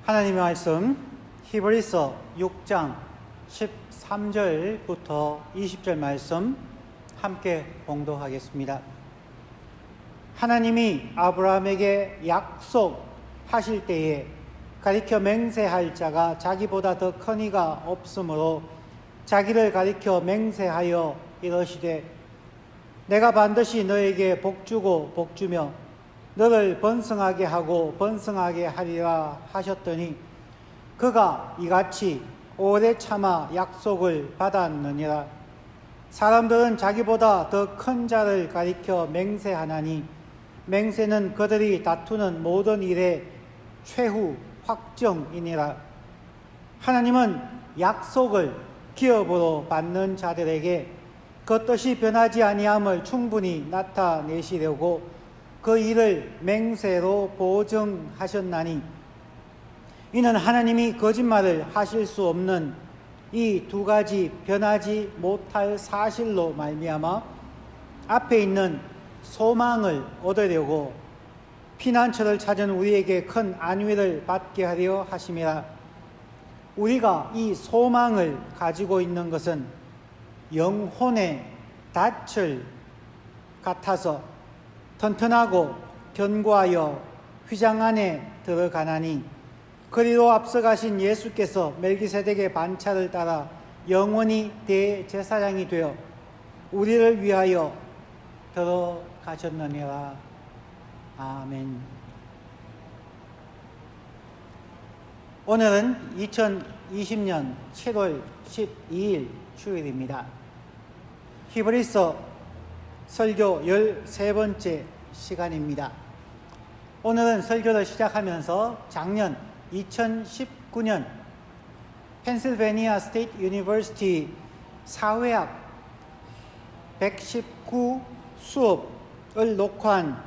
하나님의 말씀 히브리서 6장 13절부터 20절 말씀 함께 봉독하겠습니다. 하나님이 아브라함에게 약속하실 때에 가리켜 맹세할 자가 자기보다 더 큰 이가 없으므로 자기를 가리켜 맹세하여 이르시되 내가 반드시 너에게 복주고 복주며 너를 번성하게 하고 번성하게 하리라 하셨더니 그가 이같이 오래 참아 약속을 받았느니라. 사람들은 자기보다 더 큰 자를 가리켜 맹세하나니 맹세는 그들이 다투는 모든 일의 최후 확정이니라. 하나님은 약속을 기업으로 받는 자들에게 그 뜻이 변하지 아니함을 충분히 나타내시려고 그 일을 맹세로 보증하셨나니 이는 하나님이 거짓말을 하실 수 없는 이 두 가지 변하지 못할 사실로 말미암아 앞에 있는 소망을 얻으려고 피난처를 찾은 우리에게 큰 안위를 받게 하려 하심이라. 우리가 이 소망을 가지고 있는 것은 영혼의 닻을 같아서 튼튼하고 견고하여 휘장 안에 들어가나니 그리로 앞서가신 예수께서 멜기세덱의 반차를 따라 영원히 대제사장이 되어 우리를 위하여 들어가셨느니라. 아멘. 오늘은 2020년 7월 12일 주일입니다. 히브리서 설교 13번째 시간입니다. 오늘은 설교를 시작하면서 작년 2019년 펜실베니아 스테이트 유니버시티 사회학 119 수업을 녹화한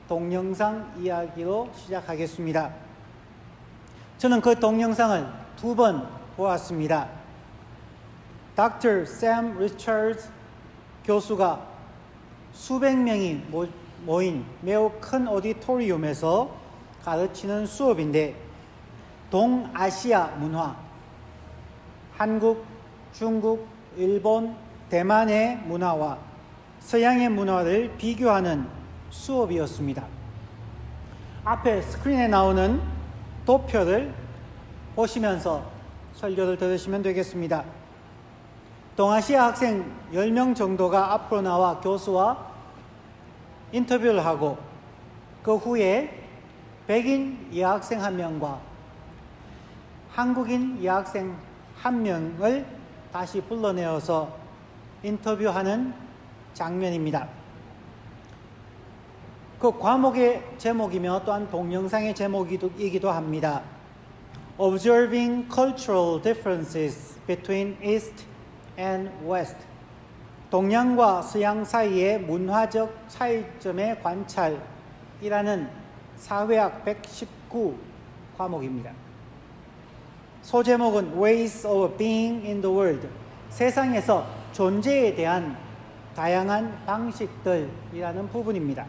동영상 이야기로 시작하겠습니다. 저는 그 동영상을 2번 보았습니다. Dr. Sam Richards 교수가 수백 명이 모인 매우 큰 오디토리움에서 가르치는 수업인데 동아시아 문화, 한국, 중국, 일본, 대만의 문화와 서양의 문화를 비교하는 수업이었습니다. 앞에 스크린에 나오는 도표를 보시면서 설교를 들으시면 되겠습니다. 동아시아 학생 10명 정도가 앞으로 나와 교수와 인터뷰를 하고 그 후에 백인 여학생 1명과 한국인 여학생 1명을 다시 불러내어서 인터뷰하는 장면입니다. 그 과목의 제목이며 또한 동영상의 제목이기도 합니다. Observing Cultural Differences Between East and West. 동양과 서양 사이의 문화적 차이점의 관찰이라는 사회학 119 과목입니다. 소제목은 Ways of Being in the World. 세상에서 존재에 대한 다양한 방식들이라는 부분입니다.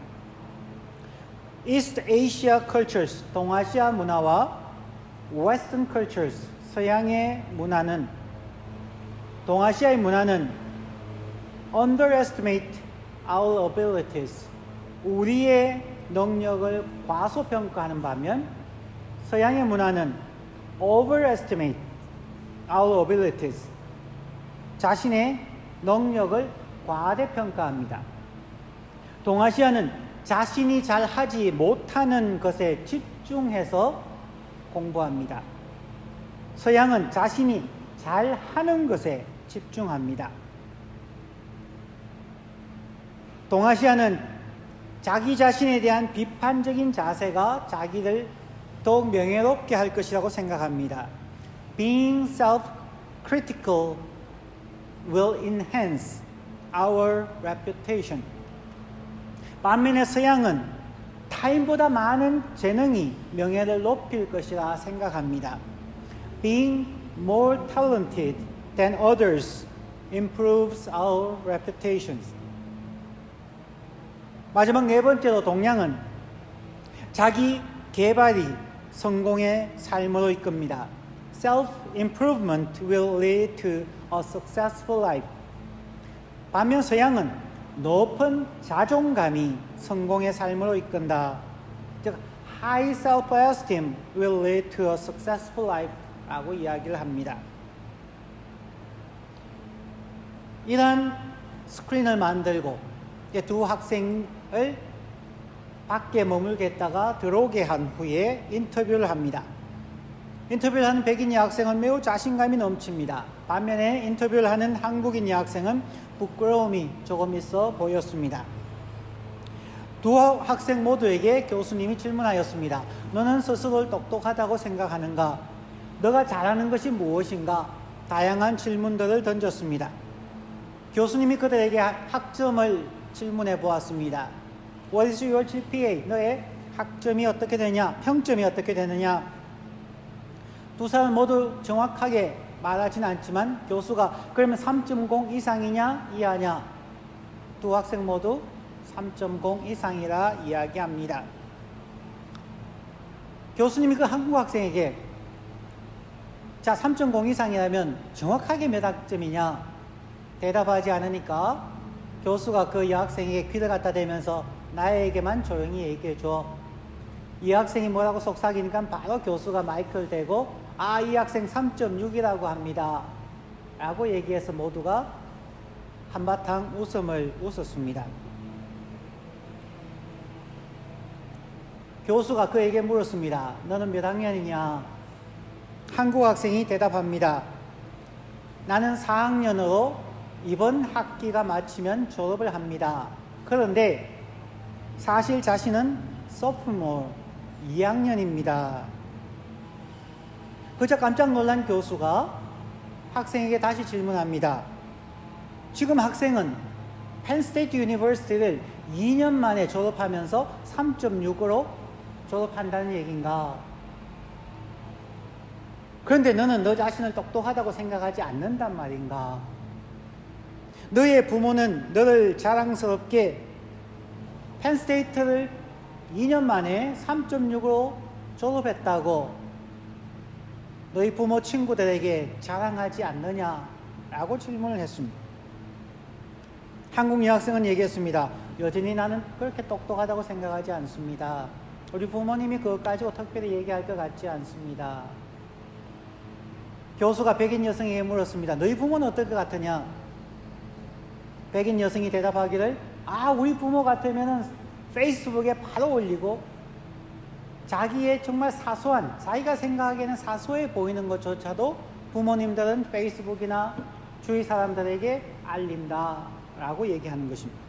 East Asia Cultures, 동아시아 문화와 Western Cultures, 서양의 문화는 동아시아의 문화는 underestimate our abilities, 우리의 능력을 과소평가하는 반면 서양의 문화는 overestimate our abilities, 자신의 능력을 과대평가합니다. 동아시아는 자신이 잘 하지 못하는 것에 집중해서 공부합니다. 서양은 자신이 잘 하는 것에 집중합니다. 동아시아는 자기 자신에 대한 비판적인 자세가 자기를 더욱 명예롭게 할 것이라고 생각합니다. Being self-critical will enhance our reputation. 반면에 서양은 타인보다 많은 재능이 명예를 높일 것이라 생각합니다. Being more talented than others improves our reputations. 마지막 네 번째로 동양은 자기 개발이 성공의 삶으로 이끕니다. Self-improvement will lead to a successful life. 반면 서양은 높은 자존감이 성공의 삶으로 이끈다. 즉, high self-esteem will lead to a successful life 라고 이야기를 합니다. 이런 스크린을 만들고 두 학생을 밖에 머물겠다가 들어오게 한 후에 인터뷰를 합니다. 인터뷰를 하는 백인 여학생은 매우 자신감이 넘칩니다. 반면에 인터뷰를 하는 한국인 여학생은 부끄러움이 조금 있어 보였습니다. 두 학생 모두에게 교수님이 질문하였습니다. 너는 스스로를 똑똑하다고 생각하는가? 너가 잘하는 것이 무엇인가? 다양한 질문들을 던졌습니다. 교수님이 그들에게 학점을 질문해 보았습니다. What is your GPA? 너의 학점이 어떻게 되냐? 평점이 어떻게 되느냐? 두 사람 모두 정확하게 말하진 않지만 교수가 그러면 3.0 이상이냐 이하냐? 두 학생 모두 3.0 이상이라 이야기합니다. 교수님이 그 한국 학생에게 자 3.0 이상이라면 정확하게 몇 학점이냐? 대답하지 않으니까 교수가 그 여학생에게 귀를 갖다 대면서 나에게만 조용히 얘기해 줘. 이 학생이 뭐라고 속삭이니까 바로 교수가 마이크를 대고 이 학생 3.6이라고 합니다 라고 얘기해서 모두가 한바탕 웃음을 웃었습니다. 교수가 그에게 물었습니다. 너는 몇 학년이냐? 한국 학생이 대답합니다. 나는 4학년으로 이번 학기가 마치면 졸업을 합니다. 그런데 사실 자신은 sophomore 2학년입니다. 그저 깜짝 놀란 교수가 학생에게 다시 질문합니다. 지금 학생은 펜스테이트 유니버시티를 2년 만에 졸업하면서 3.6으로 졸업한다는 얘기인가? 그런데 너는 너 자신을 똑똑하다고 생각하지 않는단 말인가? 너의 부모는 너를 자랑스럽게 펜스테이트를 2년 만에 3.6으로 졸업했다고 너희 부모 친구들에게 자랑하지 않느냐라고 질문을 했습니다. 한국 여학생은 얘기했습니다. 여전히 나는 그렇게 똑똑하다고 생각하지 않습니다. 우리 부모님이 그것 가지고 특별히 얘기할 것 같지 않습니다. 교수가 백인 여성에게 물었습니다. 너희 부모는 어떨 것 같으냐? 백인 여성이 대답하기를 우리 부모 같으면 페이스북에 바로 올리고 자기의 정말 사소한 자기가 생각하기에는 사소해 보이는 것조차도 부모님들은 페이스북이나 주위 사람들에게 알린다라고 얘기하는 것입니다.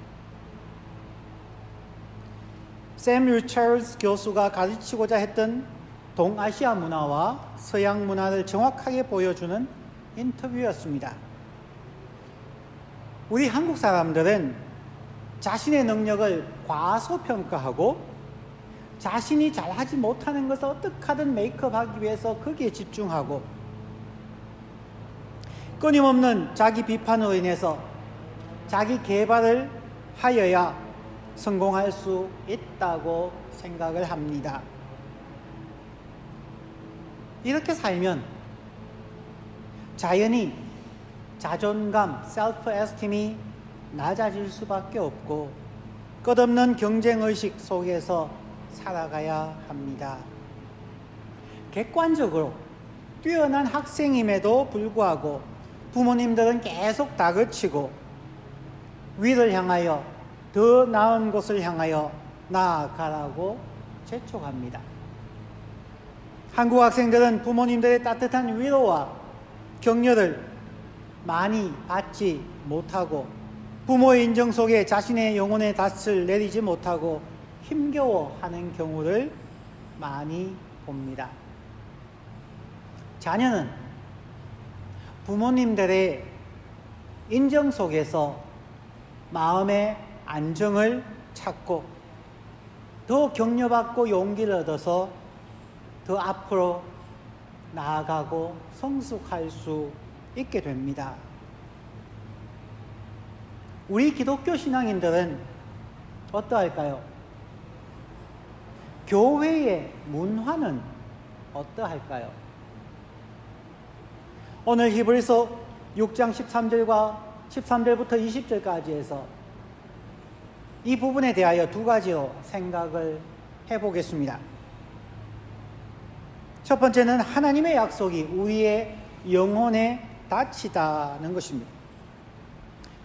샘 리처드 교수가 가르치고자 했던 동아시아 문화와 서양 문화를 정확하게 보여주는 인터뷰였습니다. 우리 한국 사람들은 자신의 능력을 과소평가하고 자신이 잘하지 못하는 것을 어떻게 하든 메이크업하기 위해서 거기에 집중하고 끊임없는 자기 비판으로 인해서 자기 개발을 하여야 성공할 수 있다고 생각을 합니다. 이렇게 살면 자연히 자존감, 셀프-에스팀이 낮아질 수밖에 없고 끝없는 경쟁의식 속에서 살아가야 합니다. 객관적으로 뛰어난 학생임에도 불구하고 부모님들은 계속 다그치고 위를 향하여 더 나은 곳을 향하여 나아가라고 재촉합니다. 한국 학생들은 부모님들의 따뜻한 위로와 격려를 많이 받지 못하고 부모의 인정 속에 자신의 영혼의 닻을 내리지 못하고 힘겨워하는 경우를 많이 봅니다. 자녀는 부모님들의 인정 속에서 마음의 안정을 찾고 더 격려받고 용기를 얻어서 더 앞으로 나아가고 성숙할 수 있게 됩니다. 우리 기독교 신앙인들은 어떠할까요? 교회의 문화는 어떠할까요? 오늘 히브리서 6장 13절부터 20절까지 해서 이 부분에 대하여 두 가지로 생각을 해보겠습니다. 첫 번째는 하나님의 약속이 우리의 영혼에 닫히다는 것입니다.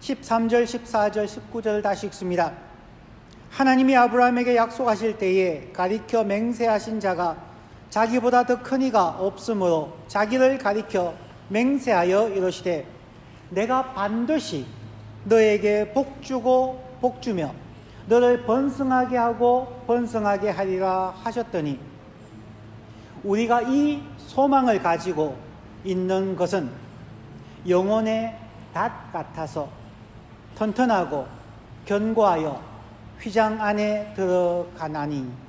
13절, 14절, 19절 다시 읽습니다. 하나님이 아브라함에게 약속하실 때에 가리켜 맹세하신 자가 자기보다 더 큰 이가 없으므로 자기를 가리켜 맹세하여 이르시되 내가 반드시 너에게 복주고 복주며 너를 번성하게 하고 번성하게 하리라 하셨더니 우리가 이 소망을 가지고 있는 것은 영혼의 닷 같아서 튼튼하고 견고하여 휘장 안에 들어가나니.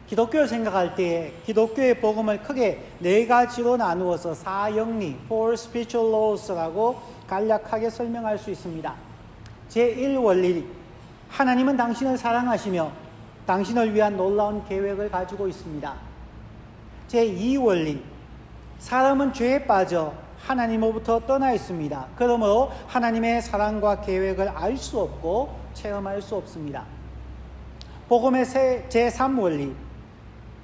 기독교를 생각할 때 기독교의 복음을 크게 네 가지로 나누어서 사영리, Four Spiritual Laws라고 간략하게 설명할 수 있습니다. 제1원리, 하나님은 당신을 사랑하시며 당신을 위한 놀라운 계획을 가지고 있습니다. 제2원리, 사람은 죄에 빠져 하나님으로부터 떠나 있습니다. 그러므로 하나님의 사랑과 계획을 알 수 없고 체험할 수 없습니다. 복음의 제3원리,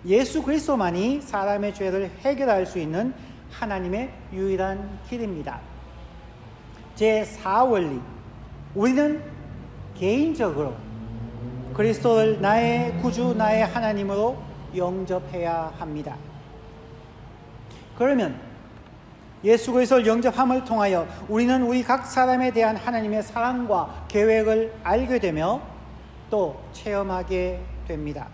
예수 그리스도만이 사람의 죄를 해결할 수 있는 하나님의 유일한 길입니다. 제4원리, 우리는 개인적으로 그리스도를 나의 구주, 나의 하나님으로 영접해야 합니다. 그러면 예수 그리스도를 영접함을 통하여 우리는 우리 각 사람에 대한 하나님의 사랑과 계획을 알게 되며 또 체험하게 됩니다.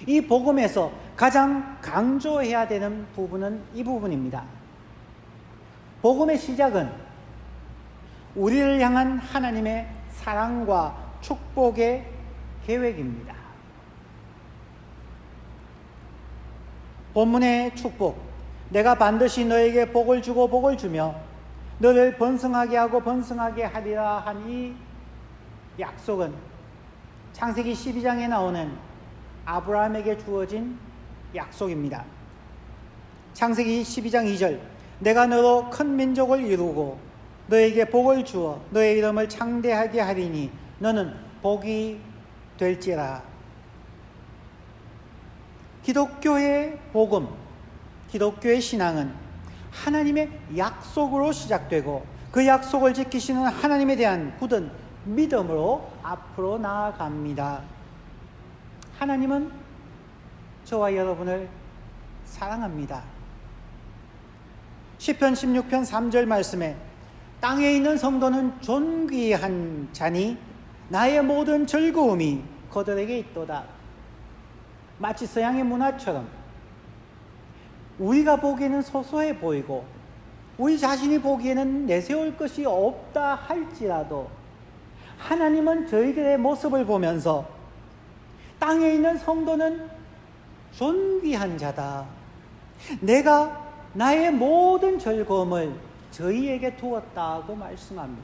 이 복음에서 가장 강조해야 되는 부분은 이 부분입니다. 복음의 시작은 우리를 향한 하나님의 사랑과 축복의 계획입니다. 본문의 축복, 내가 반드시 너에게 복을 주고 복을 주며 너를 번성하게 하고 번성하게 하리라 한 이 약속은 창세기 12장에 나오는 아브라함에게 주어진 약속입니다. 창세기 12장 2절, 내가 너로 큰 민족을 이루고 너에게 복을 주어 너의 이름을 창대하게 하리니 너는 복이 될지라. 기독교의 복음, 기독교의 신앙은 하나님의 약속으로 시작되고 그 약속을 지키시는 하나님에 대한 굳은 믿음으로 앞으로 나아갑니다. 하나님은 저와 여러분을 사랑합니다. 시편 16편 3절 말씀에 땅에 있는 성도는 존귀한 자니 나의 모든 즐거움이 그들에게 있도다. 마치 서양의 문화처럼 우리가 보기에는 소소해 보이고 우리 자신이 보기에는 내세울 것이 없다 할지라도 하나님은 저희들의 모습을 보면서 땅에 있는 성도는 존귀한 자다. 내가 나의 모든 즐거움을 저희에게 두었다고 말씀합니다.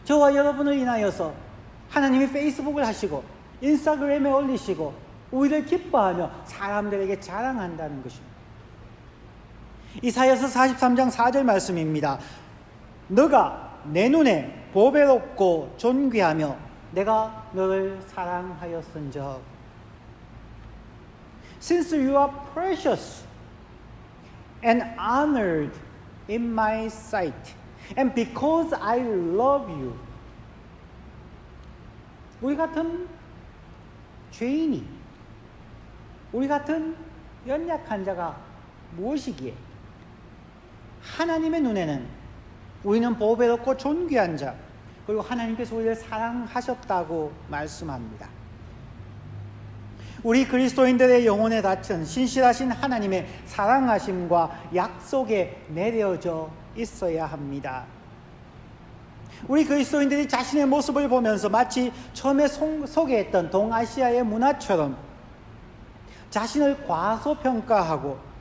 저와 여러분을 인하여서 하나님이 페이스북을 하시고 인스타그램에 올리시고 우리를 기뻐하며 사람들에게 자랑한다는 것입니다. 이사야서 43장 4절 말씀입니다. 너가 내 눈에 보배롭고 존귀하며 내가 너를 사랑하였은즉 Since you are precious and honored in my sight and because I love you. 우리 같은 죄인이, 우리 같은 연약한 자가 무엇이기에 하나님의 눈에는 우리는 보배롭고 존귀한 자, 그리고 하나님께서 우리를 사랑하셨다고 말씀합니다. 우리 그리스도인들의 영혼에 닫힌 신실하신 하나님의 사랑하심과 약속에 내려져 있어야 합니다. 우리 그리스도인들이 자신의 모습을 보면서 마치 처음에 소개했던 동아시아의 문화처럼 자신을 과소평가하고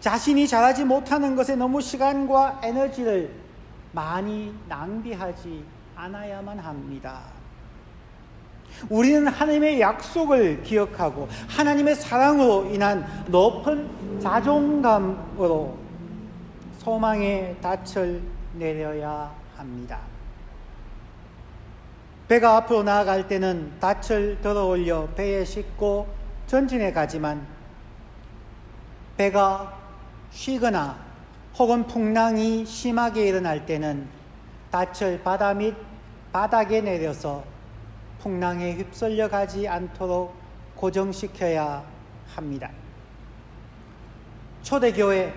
자신이 잘하지 못하는 것에 너무 시간과 에너지를 많이 낭비하지 않아야만 합니다. 우리는 하나님의 약속을 기억하고 하나님의 사랑으로 인한 높은 자존감으로 소망의 닻을 내려야 합니다. 배가 앞으로 나아갈 때는 닻을 들어 올려 배에 싣고 전진해 가지만 배가 쉬거나 혹은 풍랑이 심하게 일어날 때는 닻을 바다 및 바닥에 내려서 풍랑에 휩쓸려 가지 않도록 고정시켜야 합니다. 초대교회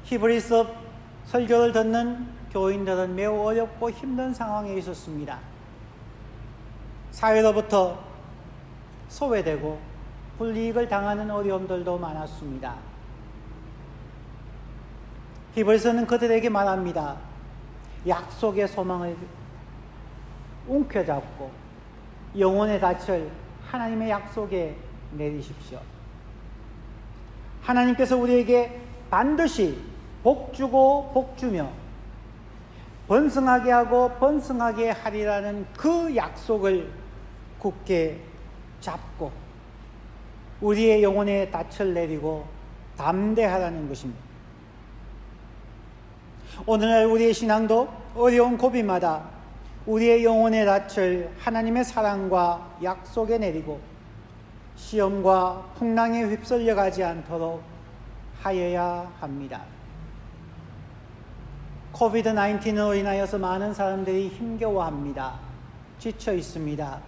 히브리서 설교를 듣는 교인들은 매우 어렵고 힘든 상황에 있었습니다. 사회로부터 소외되고 불이익을 당하는 어려움들도 많았습니다. 히브리서는 그들에게 말합니다. 약속의 소망을 움켜잡고 영혼의 닻을 하나님의 약속에 내리십시오. 하나님께서 우리에게 반드시 복주고 복주며 번성하게 하고 번성하게 하리라는 그 약속을 굳게 잡고 우리의 영혼의 닻을 내리고 담대하라는 것입니다. 오늘날 우리의 신앙도 어려운 고비마다 우리의 영혼의 닻을 하나님의 사랑과 약속에 내리고 시험과 풍랑에 휩쓸려 가지 않도록 하여야 합니다. 코비드-19로 인하여서 많은 사람들이 힘겨워합니다. 지쳐 있습니다.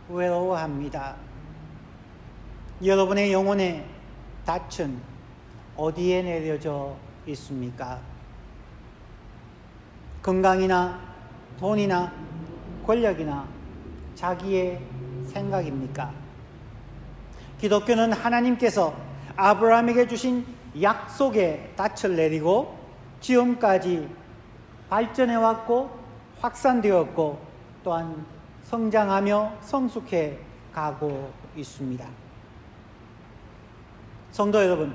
외로워합니다. 여러분의 영혼의 닻은 어디에 내려져 있습니까? 건강이나 돈이나 권력이나 자기의 생각입니까? 기독교는 하나님께서 아브라함에게 주신 약속의 닻을 내리고 지금까지 발전해왔고 확산되었고 또한 성장하며 성숙해 가고 있습니다. 성도 여러분,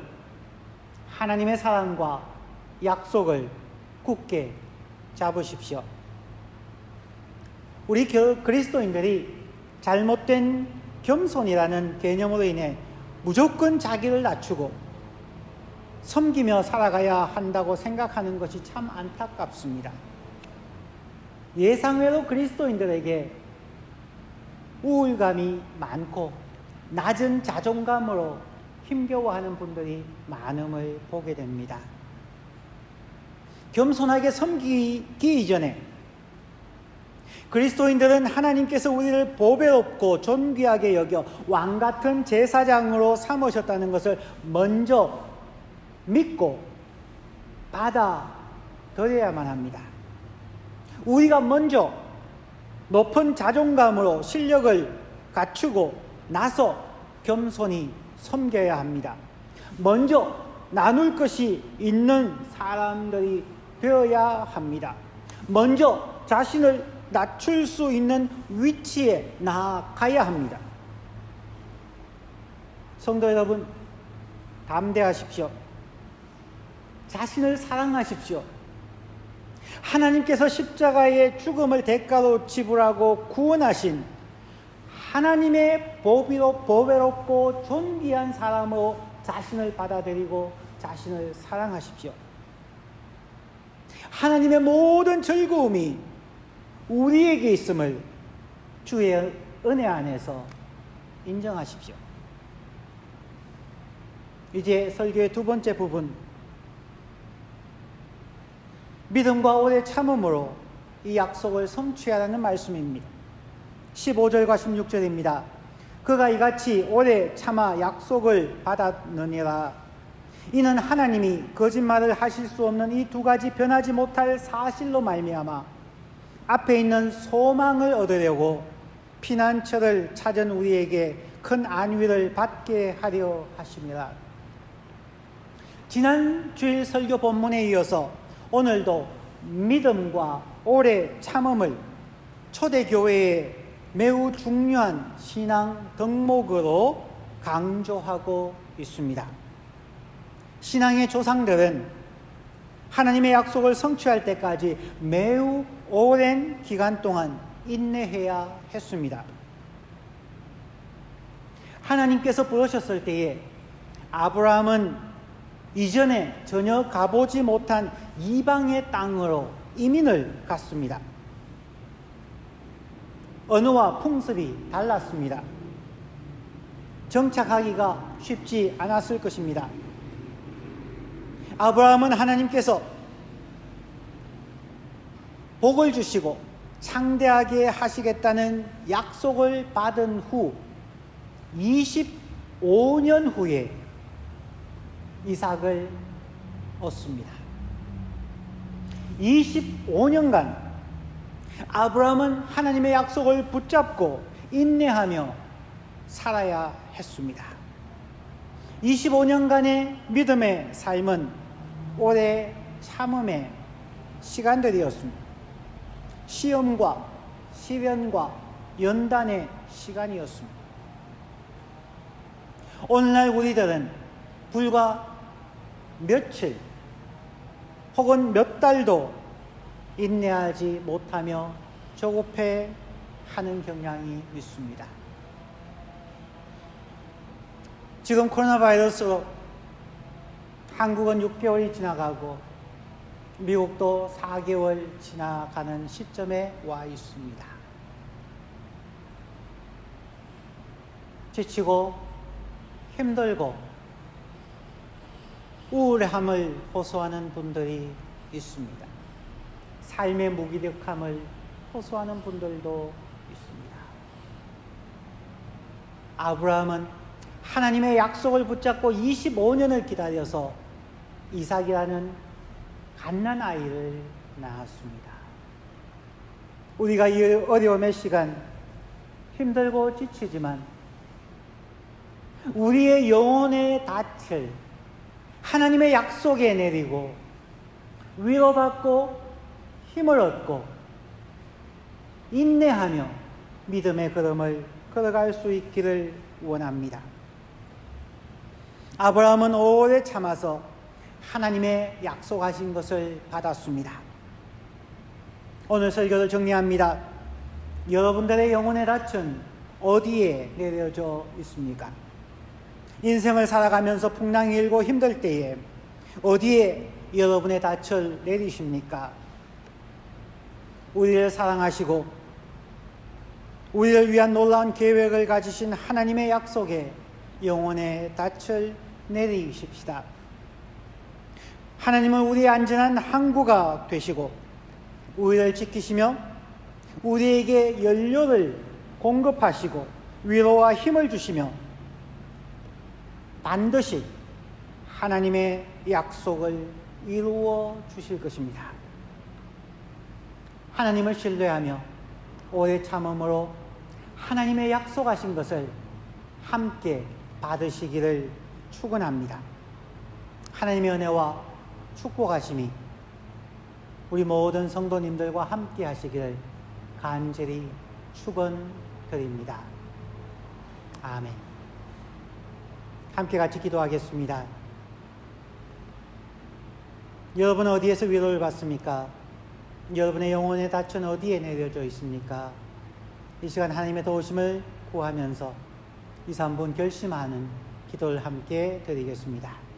하나님의 사랑과 약속을 굳게 잡으십시오. 우리 그리스도인들이 잘못된 겸손이라는 개념으로 인해 무조건 자기를 낮추고 섬기며 살아가야 한다고 생각하는 것이 참 안타깝습니다. 예상외로 그리스도인들에게 우울감이 많고 낮은 자존감으로 힘겨워하는 분들이 많음을 보게 됩니다. 겸손하게 섬기기 이전에 그리스도인들은 하나님께서 우리를 보배롭고 존귀하게 여겨 왕같은 제사장으로 삼으셨다는 것을 먼저 믿고 받아들여야만 합니다. 우리가 먼저 높은 자존감으로 실력을 갖추고 나서 겸손히 섬겨야 합니다. 먼저 나눌 것이 있는 사람들이 되어야 합니다. 먼저 자신을 낮출 수 있는 위치에 나아가야 합니다. 성도 여러분, 담대하십시오. 자신을 사랑하십시오. 하나님께서 십자가의 죽음을 대가로 지불하고 구원하신 하나님의 보배롭고 존귀한 사람으로 자신을 받아들이고 자신을 사랑하십시오. 하나님의 모든 즐거움이 우리에게 있음을 주의 은혜 안에서 인정하십시오. 이제 설교의 두 번째 부분, 믿음과 오래 참음으로 이 약속을 성취하라는 말씀입니다. 15절과 16절입니다. 그가 이같이 오래 참아 약속을 받았느니라. 이는 하나님이 거짓말을 하실 수 없는 이 두 가지 변하지 못할 사실로 말미암아 앞에 있는 소망을 얻으려고 피난처를 찾은 우리에게 큰 안위를 받게 하려 하심이라. 지난 주일 설교 본문에 이어서 오늘도 믿음과 오래 참음을 초대교회의 매우 중요한 신앙 덕목으로 강조하고 있습니다. 신앙의 조상들은 하나님의 약속을 성취할 때까지 매우 오랜 기간 동안 인내해야 했습니다. 하나님께서 부르셨을 때에 아브라함은 이전에 전혀 가보지 못한 이방의 땅으로 이민을 갔습니다. 언어와 풍습이 달랐습니다. 정착하기가 쉽지 않았을 것입니다. 아브라함은 하나님께서 복을 주시고 창대하게 하시겠다는 약속을 받은 후 25년 후에 이삭을 얻습니다. 25년간 아브라함은 하나님의 약속을 붙잡고 인내하며 살아야 했습니다. 25년간의 믿음의 삶은 오래 참음의 시간들이었습니다. 시험과 시련과 연단의 시간이었습니다. 오늘날 우리들은 불과 며칠 혹은 몇 달도 인내하지 못하며 조급해 하는 경향이 있습니다. 지금 코로나 바이러스로 한국은 6개월이 지나가고 미국도 4개월 지나가는 시점에 와 있습니다. 지치고 힘들고 우울함을 호소하는 분들이 있습니다. 삶의 무기력함을 호소하는 분들도 있습니다. 아브라함은 하나님의 약속을 붙잡고 25년을 기다려서 이삭이라는 갓난아이를 낳았습니다. 우리가 이 어려움의 시간 힘들고 지치지만 우리의 영혼의 닻을 하나님의 약속에 내리고 위로받고 힘을 얻고 인내하며 믿음의 걸음을 걸어갈 수 있기를 원합니다. 아브라함은 오래 참아서 하나님의 약속하신 것을 받았습니다. 오늘 설교를 정리합니다. 여러분들의 영혼의 닻은 어디에 내려져 있습니까? 인생을 살아가면서 풍랑이 일고 힘들 때에 어디에 여러분의 닻을 내리십니까? 우리를 사랑하시고 우리를 위한 놀라운 계획을 가지신 하나님의 약속에 영혼의 닻을 내리십시다. 하나님은 우리의 안전한 항구가 되시고 우리를 지키시며 우리에게 연료를 공급하시고 위로와 힘을 주시며 반드시 하나님의 약속을 이루어 주실 것입니다. 하나님을 신뢰하며 오래 참음으로 하나님의 약속하신 것을 함께 받으시기를 축원합니다. 하나님의 은혜와 축복하심이 우리 모든 성도님들과 함께 하시기를 간절히 축원드립니다. 아멘. 함께 같이 기도하겠습니다. 여러분 어디에서 위로를 받습니까? 여러분의 영혼의 닻은 어디에 내려져 있습니까? 이 시간 하나님의 도우심을 구하면서 2, 3분 결심하는 기도를 함께 드리겠습니다.